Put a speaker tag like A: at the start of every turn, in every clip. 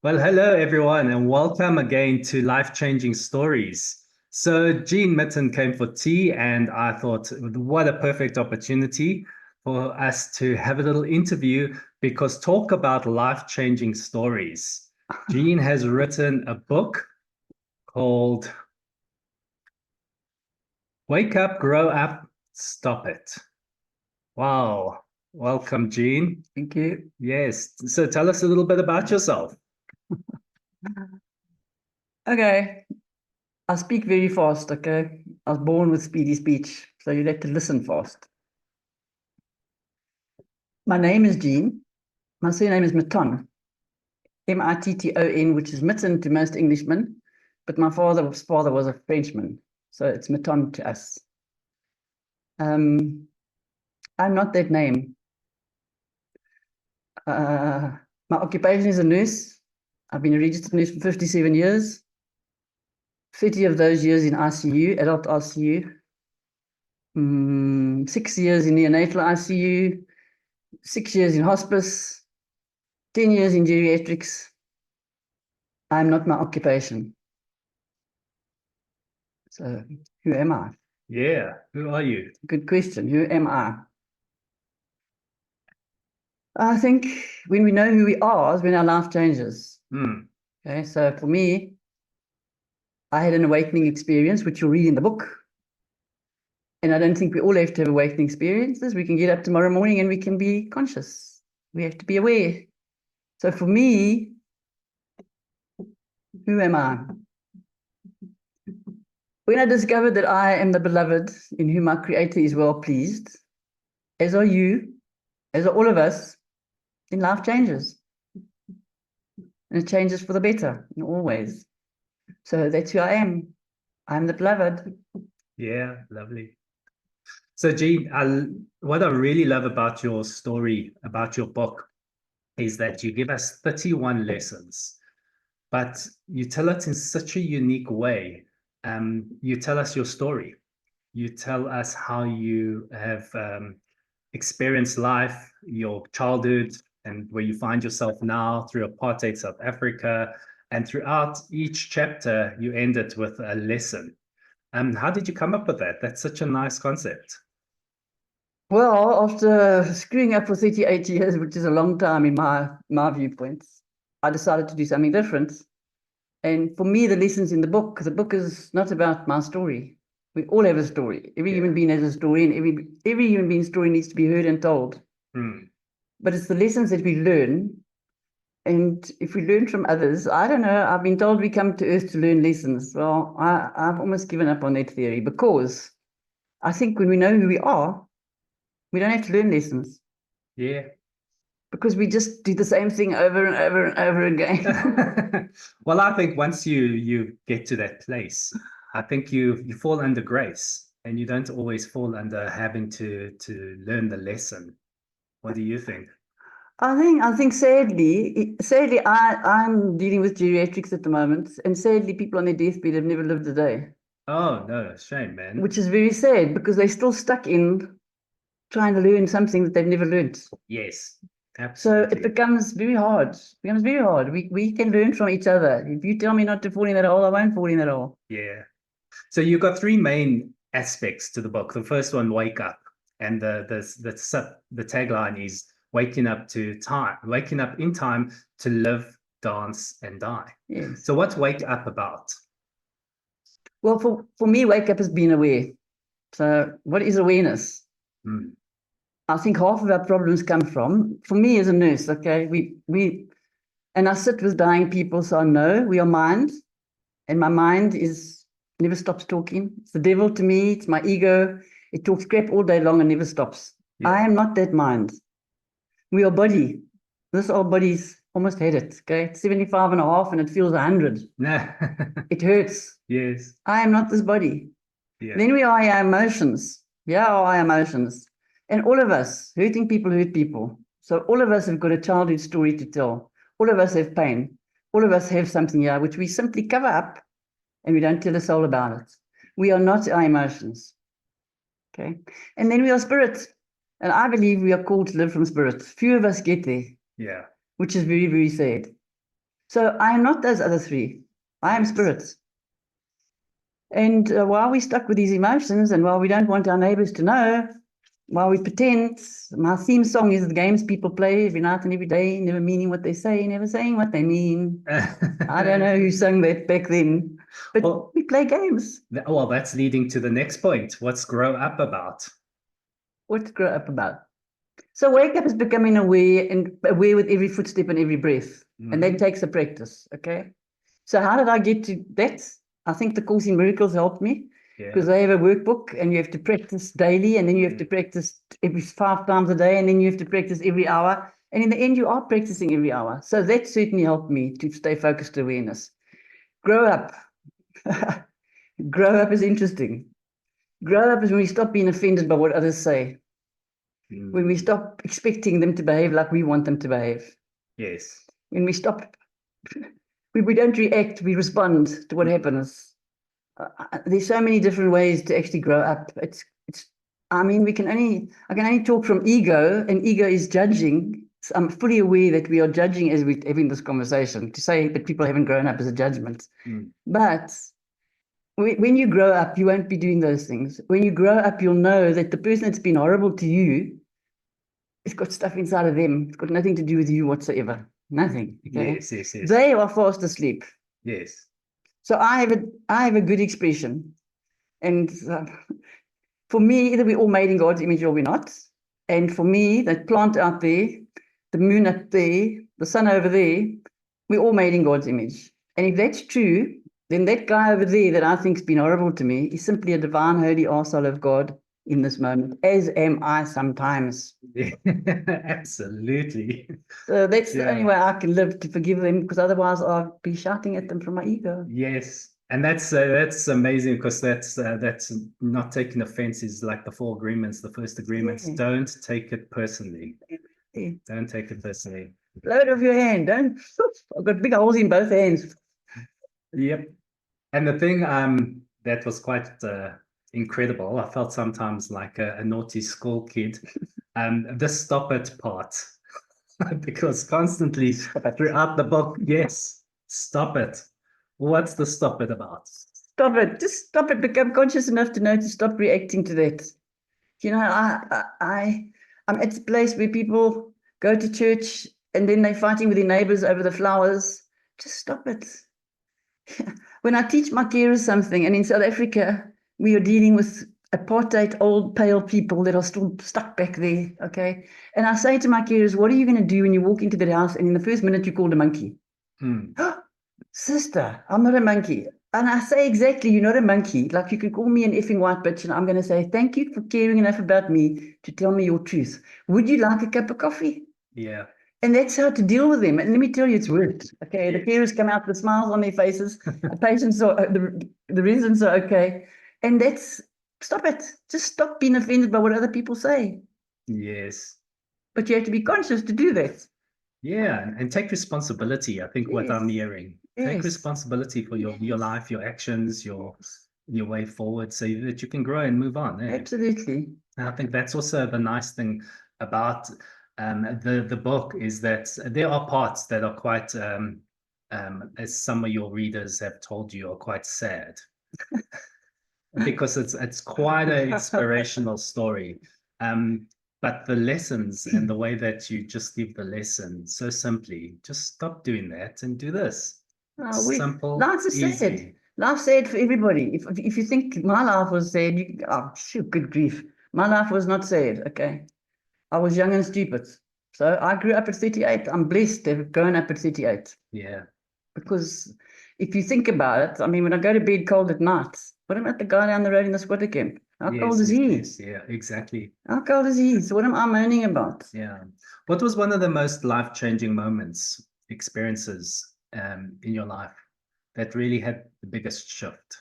A: Well, hello everyone, and welcome again to Life-Changing Stories. So, Jean Mitton came for tea, and I thought, what a perfect opportunity for us to have a little interview because talk about life-changing stories. Jean has written a book called Wake Up, Grow Up, Stop It. Wow. Welcome, Jean.
B: Thank you.
A: Yes. So, tell us a little bit about yourself.
B: Okay, I speak very fast, okay? I was born with speedy speech, so you have to listen fast. My name is Jean. My surname is Mitton, Mitton, which is Mitten to most Englishmen, but my father's father was a Frenchman, so it's Mitton to us. I'm not that name. My occupation is a nurse. I've been a registered nurse for 57 years, 30 of those years in ICU, adult ICU. 6 years in neonatal ICU, 6 years in hospice, 10 years in geriatrics. I'm not my occupation. So who am I?
A: Yeah. Who are you?
B: Good question. Who am I? I think when we know who we are is when our life changes.
A: Hmm.
B: Okay, so for me, I had an awakening experience, which you'll read in the book. And I don't think we all have to have awakening experiences. We can get up tomorrow morning and we can be conscious. We have to be aware. So for me, who am I? When I discovered that I am the beloved in whom my Creator is well pleased, as are you, as are all of us, then life changes. And it changes for the better in all ways. So that's who I am. I'm the beloved.
A: Yeah, lovely. So, Jean, what I really love about your story, about your book, is that you give us 31 lessons, but you tell it in such a unique way. You tell us your story. You tell us how you have experienced life, your childhood, and where you find yourself now through apartheid South Africa. And throughout each chapter, you end it with a lesson. How did you come up with that? That's such a nice concept.
B: Well, after screwing up for 38 years, which is a long time in my viewpoints, I decided to do something different. And for me, the lessons in the book is not about my story. We all have a story. Every human
A: Yeah.
B: being has a story, and every human being's story needs to be heard and told.
A: Hmm.
B: But it's the lessons that we learn. And if we learn from others, I don't know, I've been told we come to Earth to learn lessons. Well, I've almost given up on that theory because I think when we know who we are, we don't have to learn lessons
A: Yeah.
B: because we just do the same thing over and over and over again.
A: Well, I think once you get to that place, I think you fall under grace and you don't always fall under having to learn the lesson. What do you think?
B: I think sadly, I'm dealing with geriatrics at the moment, and sadly, people on their deathbed have never lived a day,
A: Oh no, shame, man.
B: which is very sad because they're still stuck in trying to learn something that they've never learned.
A: Yes,
B: So it
A: absolutely.
B: becomes very hard. It becomes very hard. We can learn from each other. If you tell me not to fall in that hole, I won't fall in that hole.
A: Yeah. So you've got three main aspects to the book. The first one, wake up, and the tagline is waking up to time, waking up in time to live, dance, and die.
B: Yes.
A: So what's wake up about?
B: Well, for me, wake up has been aware. So what is awareness?
A: Hmm.
B: I think half of our problems come from, for me as a nurse, okay, and I sit with dying people, so I know we are mind, and my mind is never stops talking. It's the devil to me, it's my ego. It talks crap all day long and never stops. I
A: Yeah.
B: am not that mind. We are body. This old body's almost had it, okay? It's 75 and a half and it feels 100.
A: No.
B: It hurts.
A: Yes.
B: I am not this body.
A: Yeah.
B: Then we are our emotions. Yeah, our emotions. And all of us, hurting people hurt people. So all of us have got a childhood story to tell. All of us have pain. All of us have something here which we simply cover up and we don't tell a soul about it. We are not our emotions. Okay. And then we are spirit. And I believe we are called to live from spirit. Few of us get there,
A: Yeah.
B: which is very, very sad. So I am not those other three. I am spirits. And while we're stuck with these emotions and while we don't want our neighbors to know, while we pretend, my theme song is the games people play every night and every day, never meaning what they say, never saying what they mean. I don't know who sang that back then, but well, we play games.
A: Well, that's leading to the next point. What's grow up about?
B: What's grow up about? So wake up is becoming aware and aware with every footstep and every breath. Mm-hmm. And that takes a practice, okay? So how did I get to that? I think the Course in Miracles helped me because they have a workbook and you have to practice daily and then you have to practice every 5 times a day and then you have to practice every hour. And in the end, you are practicing every hour. So that certainly helped me to stay focused awareness. Grow up. Grow up is interesting. Grow up is when we stop being offended by what others say. When we stop expecting them to behave like we want them to behave.
A: Yes.
B: When we stop, we don't react, we respond to what happens. There's so many different ways to actually grow up. I mean, I can only talk from ego, and ego is judging. So I'm fully aware that we are judging as we're having this conversation. To say that people haven't grown up is a judgment. But when you grow up, you won't be doing those things. When you grow up, you'll know that the person that's been horrible to you, it's got stuff inside of them. It's got nothing to do with you whatsoever. Nothing. Okay?
A: Yes.
B: They are fast asleep.
A: Yes.
B: So I have a good expression. And for me, either we're all made in God's image or we're not. And for me, that plant out there, the moon up there, the sun over there, we're all made in God's image. And if that's true, then that guy over there that I think's been horrible to me is simply a divine, holy arsehole of God in this moment, as am I sometimes.
A: Absolutely.
B: So that's the only way I can live, to forgive them, because otherwise I'll be shouting at them from my ego.
A: Yes. And that's amazing, because that's not taking offense is like the 4 agreements, the first agreements. Yeah. Don't take it personally. Yeah. Don't take it personally.
B: Blow it off your hand. Don't. I've got big holes in both hands.
A: Yep. And the thing that was quite incredible, I felt sometimes like a naughty school kid, the stop it part, because constantly throughout the book, yes, stop it. What's the stop it about?
B: Stop it. Just stop it. Become conscious enough to know to stop reacting to that. You know, I'm at a place where people go to church and then they're fighting with their neighbors over the flowers. Just stop it. When I teach my carers something, and in South Africa, we are dealing with apartheid, old, pale people that are still stuck back there, okay? And I say to my carers, what are you going to do when you walk into that house and in the first minute you called a monkey? Sister, I'm not a monkey. And I say, exactly, you're not a monkey. Like, you can call me an effing white bitch, and I'm going to say, thank you for caring enough about me to tell me your truth. Would you like a cup of coffee?
A: Yeah.
B: And that's how to deal with them. And let me tell you, it's worked. Okay, the carers come out with smiles on their faces. The patients are, the residents are okay. And that's, stop it. Just stop being offended by what other people say.
A: Yes.
B: But you have to be conscious to do that.
A: Yeah, and take responsibility. I think what I'm hearing. Take responsibility for your life, your actions, your way forward, so that you can grow and move on. Eh?
B: Absolutely.
A: And I think that's also the nice thing about the book, is that there are parts that are quite, as some of your readers have told you, are quite sad, because it's quite an inspirational story. But the lessons and the way that you just give the lesson so simply, just stop doing that and do this. Simple,
B: life's
A: easy.
B: Sad. Life's sad for everybody. If you think my life was sad, shoot, good grief. My life was not sad, okay? I was young and stupid. So I grew up at 38. I'm blessed to have grown up at 38.
A: Yeah.
B: Because if you think about it, I mean, when I go to bed cold at night, what about the guy down the road in the squatter camp? How cold is he?
A: Yes, yeah, exactly.
B: How cold is he? So what am I moaning about?
A: Yeah. What was one of the most life-changing moments, experiences in your life that really had the biggest shift?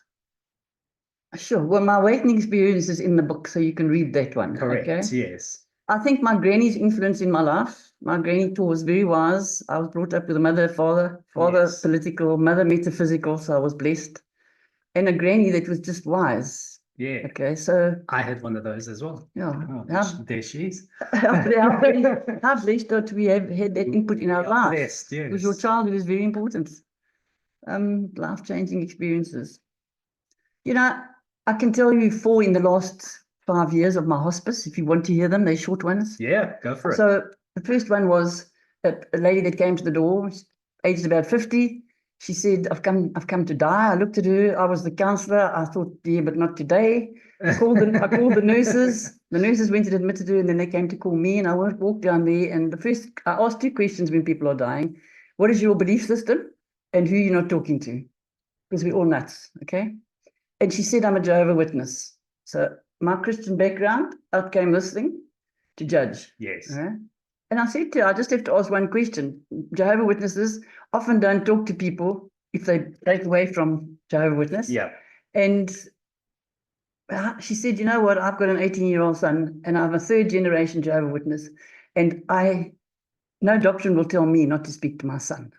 B: Sure. Well, my awakening experience is in the book, so you can read that one.
A: Correct,
B: okay?
A: Yes.
B: I think my granny's influence in my life. My granny was very wise. I was brought up with a mother, father political, mother metaphysical, so I was blessed. And a granny that was just wise.
A: Yeah.
B: Okay, so
A: I had one of those as well.
B: yeah,
A: Oh, there she is.
B: how blessed that we have had that input in our lives.
A: Blessed, yes.
B: Because your childhood is very important. Life-changing experiences. You know, I can tell you 4 in the last 5 years of my hospice, if you want to hear them, they're short ones.
A: Yeah, go for it.
B: So the first one was a lady that came to the door, aged about 50. She said, I've come to die. I looked at her. I was the counselor. I thought, yeah, but not today. I called the nurses. The nurses went and admitted her, and then they came to call me, and I walked down there. And I asked 2 questions when people are dying. What is your belief system? And who you're not talking to? Because we're all nuts, okay? And she said, I'm a Jehovah's Witness. So my Christian background, out came this thing to judge.
A: Yes.
B: Right? And I said to her, I just have to ask one question. Jehovah's Witnesses often don't talk to people if they take away from Jehovah's Witness.
A: Yeah.
B: And she said, you know what? I've got an 18-year-old son, and I'm a 3rd-generation Jehovah's Witness, and no doctrine will tell me not to speak to my son.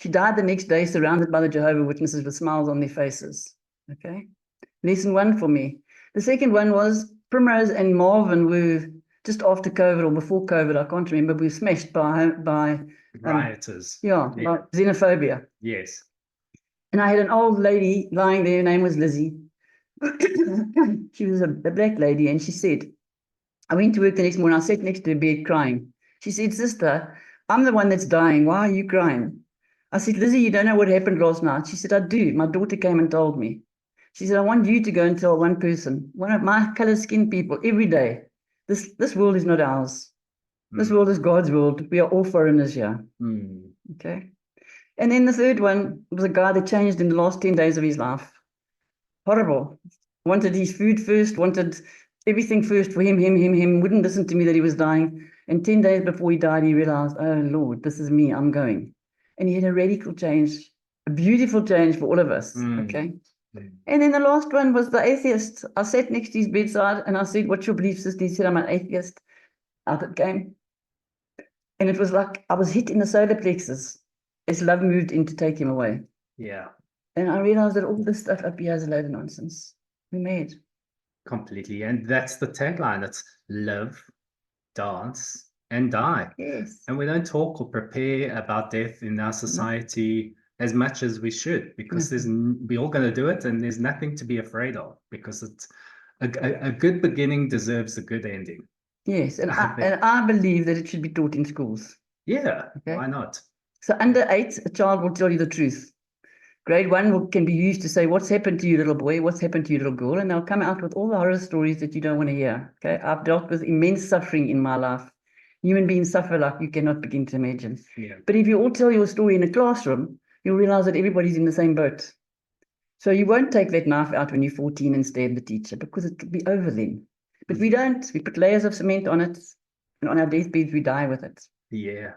B: She died the next day, surrounded by the Jehovah's Witnesses with smiles on their faces. Okay, lesson 1 for me. The second one was Primrose and Marvin were just after COVID or before COVID, I can't remember. We were smashed by
A: rioters.
B: By xenophobia.
A: Yes.
B: And I had an old lady lying there. Her name was Lizzie. She was a black lady, and she said, I went to work the next morning. I sat next to her bed crying. She said, sister, I'm the one that's dying. Why are you crying? I said, Lizzie, you don't know what happened last night. She said, I do. My daughter came and told me. She said, I want you to go and tell one person, one of my color-skinned people, every day, this world is not ours. This world is God's world. We are all foreigners here. Okay. And then the third one was a guy that changed in the last 10 days of his life. Horrible. Wanted his food first, wanted everything first for him, wouldn't listen to me that he was dying. And 10 days before he died, he realized, oh, Lord, this is me, I'm going. And he had a radical change, a beautiful change for all of us, okay? And then the last one was the atheist. I sat next to his bedside, and I said, what's your belief system? He said, I'm an atheist. Out it came. And it was like I was hit in the solar plexus as love moved in to take him away.
A: Yeah.
B: And I realized that all this stuff up here is a load of nonsense. We made.
A: Completely. And that's the tagline. It's live, dance, and die.
B: Yes.
A: And we don't talk or prepare about death in our society as much as we should, because we're all going to do it, and there's nothing to be afraid of, because it's a good beginning deserves a good ending.
B: Yes, and I believe that it should be taught in schools.
A: Yeah, okay. Why not?
B: So under 8, a child will tell you the truth. Grade 1 can be used to say, what's happened to you, little boy? What's happened to you, little girl? And they'll come out with all the horror stories that you don't want to hear. Okay, I've dealt with immense suffering in my life. Human beings suffer like you cannot begin to imagine. Yeah. But if you all tell your story in a classroom, you'll realize that everybody's in the same boat. So you won't take that knife out when you're 14 and stab the teacher, because it will be over then. But we don't. We put layers of cement on it, and on our deathbeds, we die with it.
A: Yeah.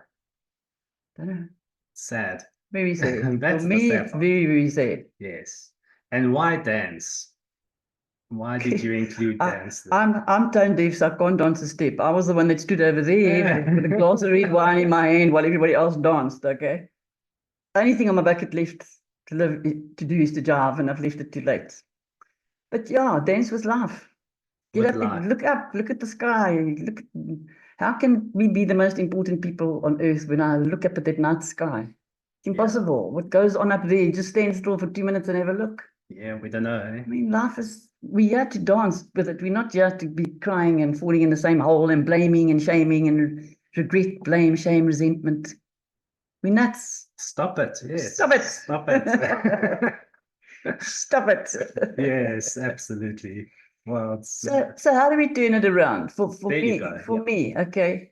B: Don't know.
A: Sad.
B: Very sad.
A: That's
B: for me, it's very, very sad.
A: Yes. And why dance? Why did you include dance?
B: I'm tone deaf, so I can't dance a step. I was the one that stood over there with a glass of red wine in my hand while everybody else danced, okay? The only thing on my bucket left to do is to jive, and I've left it too late. But yeah, dance was life. Get up, look up, look at the sky. How can we be the most important people on earth when I look up at that night sky? It's impossible. What goes on up there? Just stand still for 2 minutes and have a look.
A: Yeah, we don't know.
B: I mean, life is, we're here to dance with it. We're not here to be crying and falling in the same hole and blaming and shaming and regret, blame, shame, resentment. We're nuts.
A: Stop it. Yes.
B: Stop it.
A: Stop it.
B: Stop it.
A: Yes, absolutely. Well,
B: so how do we turn it around? For me, okay.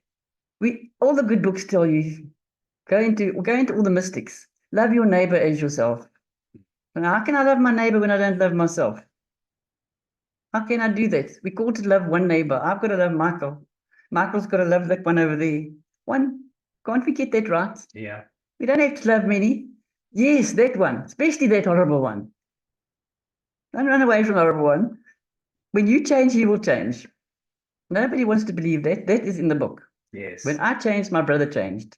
B: All the good books tell you, go into all the mystics. Love your neighbor as yourself. And how can I love my neighbor when I don't love myself? How can I do that? We're called to love one neighbor. I've got to love Michael. Michael's got to love that one over there. One. Can't we get that right?
A: Yeah.
B: We don't have to love many. Yes, that one, especially that horrible one. Don't run away from the horrible one. When you change, he will change. Nobody wants to believe that. That is in the book.
A: Yes.
B: When I changed, my brother changed.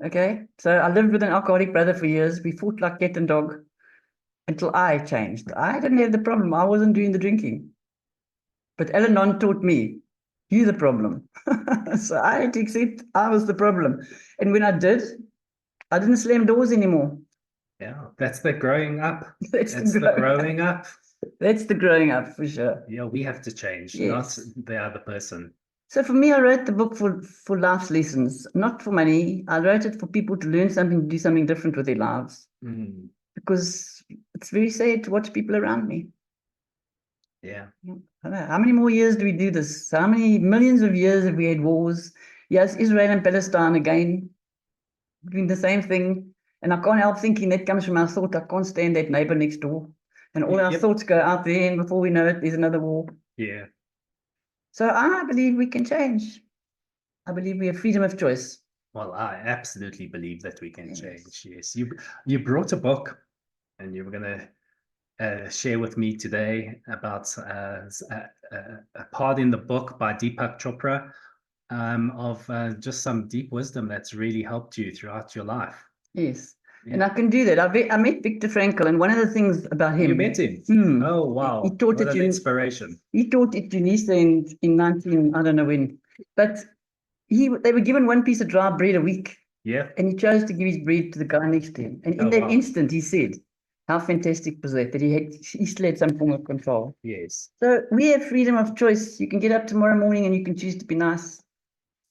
B: Okay, so I lived with an alcoholic brother for years. We fought like cat and dog. until I changed. I didn't have the problem. I wasn't doing the drinking. But Al-Anon taught me, you're the problem. So I had to accept I was the problem. And when I did, I didn't slam doors anymore.
A: Yeah, that's the growing up.
B: That's
A: That's
B: the
A: the
B: growing
A: growing up.
B: That's the growing up for sure.
A: Yeah, we have to change, not
B: Yes.
A: the other person.
B: So for me, I wrote the book for life's lessons, not for money. I wrote it for people to learn something, do something different with their lives.
A: Mm,
B: Because it's very sad to watch people around me.
A: yeah.
B: I don't know, how many more years do we do this? How many millions of years have we had wars? Yes, Israel and Palestine again, doing the same thing. And I can't help thinking that comes from our thought. I can't stand that neighbor next door. And all our
A: Yep.
B: thoughts go out there, and before we know it, there's another war.
A: Yeah.
B: So I believe we can change. I believe we have freedom of choice.
A: Well, I absolutely believe that we can
B: Yes.
A: change. Yes. You brought a book and you were going to share with me today about a part in the book by Deepak Chopra of just some deep wisdom that's really helped you throughout your life.
B: Yes.
A: Yeah.
B: And I can do that. I met Viktor Frankl, and one of the things about him.
A: You met him? Oh, wow.
B: He taught
A: What
B: at
A: an inspiration.
B: He taught at Tunisia in 19, I don't know when. But they were given one piece of dry bread a week.
A: Yeah.
B: And he chose to give his bread to the guy next to him. And in
A: Oh,
B: that
A: wow.
B: instant, he said, how fantastic was that he still had some form of control.
A: Yes.
B: So we have freedom of choice. You can get up tomorrow morning and you can choose to be nice.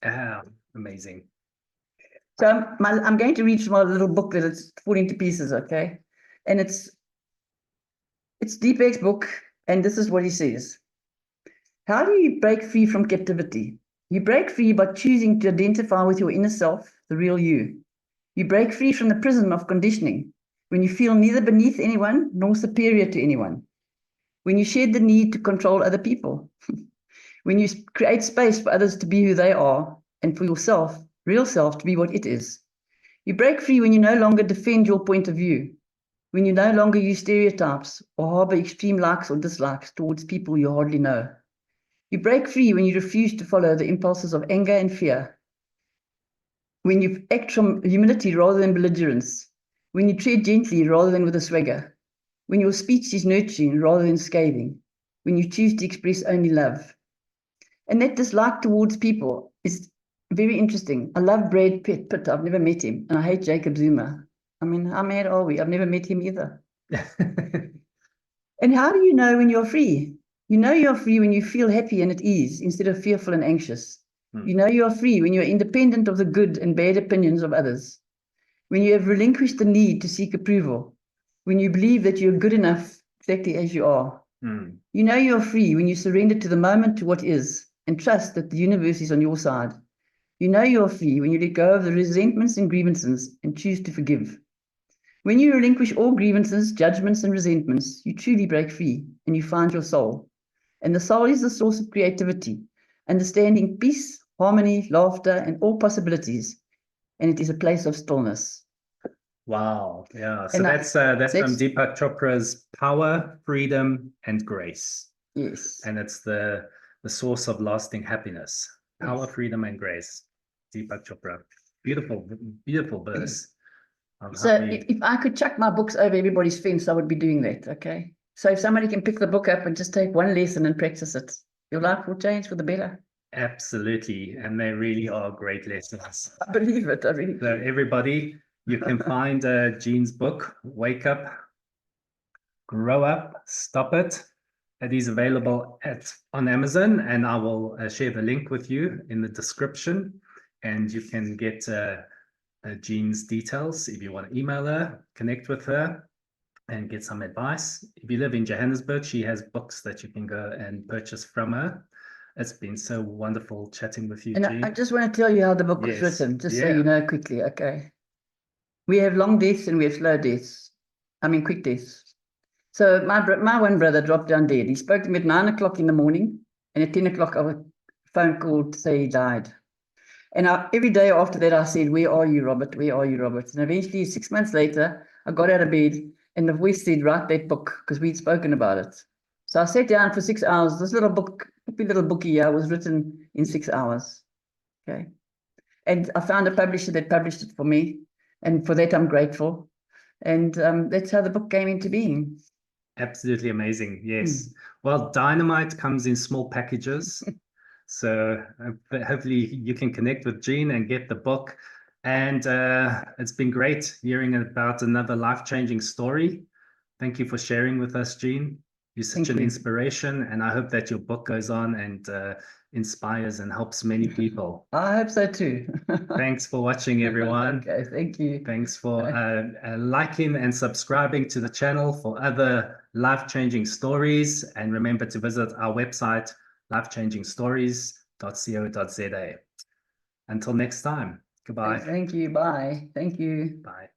A: Ah, amazing.
B: So I'm going to read from my little book that it's falling to pieces, okay? And it's Deepak's book, and this is what he says. How do you break free from captivity? You break free by choosing to identify with your inner self, the real you. You break free from the prison of conditioning when you feel neither beneath anyone nor superior to anyone. When you shed the need to control other people. When you create space for others to be who they are and for yourself, real self, to be what it is. You break free when you no longer defend your point of view, when you no longer use stereotypes or harbor extreme likes or dislikes towards people you hardly know. You break free when you refuse to follow the impulses of anger and fear, when you act from humility rather than belligerence, when you tread gently rather than with a swagger, when your speech is nurturing rather than scathing, when you choose to express only love. And that dislike towards people is very interesting. I love Brad Pitt. I've never met him. And I hate Jacob Zuma. I mean, how mad are we? I've never met him either. And how do you know when you're free? You know you're free when you feel happy and at ease instead of fearful and anxious. You know you're free when you're independent of the good and bad opinions of others. When you have relinquished the need to seek approval. When you believe that you're good enough exactly as you are. You know you're free when you surrender to the moment, to what is, and trust that the universe is on your side. You know you're free when you let go of the resentments and grievances and choose to forgive. When you relinquish all grievances, judgments, and resentments, you truly break free and you find your soul. And the soul is the source of creativity, understanding, peace, harmony, laughter, and all possibilities. And it is a place of stillness.
A: Wow. Yeah. So
B: And
A: that's from Deepak Chopra's Power, Freedom, and Grace.
B: Yes.
A: And it's the source of lasting happiness. Power,
B: Yes.
A: Freedom, and Grace. Deepak Chopra. Beautiful, beautiful verse.
B: So if I could chuck my books over everybody's fence, I would be doing that, okay? So if somebody can pick the book up and just take one lesson and practice it, your life will change for the better.
A: Absolutely. And they really are great lessons.
B: I believe it. I really
A: So everybody, you can find Jean's book, Wake Up, Grow Up, Stop It. It is available on Amazon, and I will share the link with you in the description. And you can get Jean's details if you want to email her, connect with her, and get some advice. If you live in Johannesburg, she has books that you can go and purchase from her. It's been so wonderful chatting with you,
B: And
A: Jean.
B: I just want to tell you how the book was written, just so you know quickly, okay? We have long deaths and we have slow deaths. I mean, quick deaths. So my one brother dropped down dead. He spoke to me at 9 o'clock in the morning, and at 10 o'clock I was phone call to say he died. And every day after that, I said, where are you, Robert? Where are you, Robert? And eventually, 6 months later, I got out of bed and the voice said, write that book, because we'd spoken about it. So I sat down for 6 hours. This little bookie here was written in 6 hours. Okay. And I found a publisher that published it for me. And for that, I'm grateful. And that's how the book came into being.
A: Absolutely amazing. Yes. Well, dynamite comes in small packages. So hopefully you can connect with Jean and get the book. And it's been great hearing about another life-changing story. Thank you for sharing with us, Jean. You're such
B: Thank
A: an
B: you.
A: inspiration, and I hope that your book goes on and inspires and helps many people.
B: I hope so too.
A: Thanks for watching, everyone.
B: Okay, thank you.
A: Thanks for liking and subscribing to the channel for other life-changing stories. And remember to visit our website, lifechangingstories.co.za. Until next time, goodbye.
B: Thank you. Bye. Thank you.
A: Bye.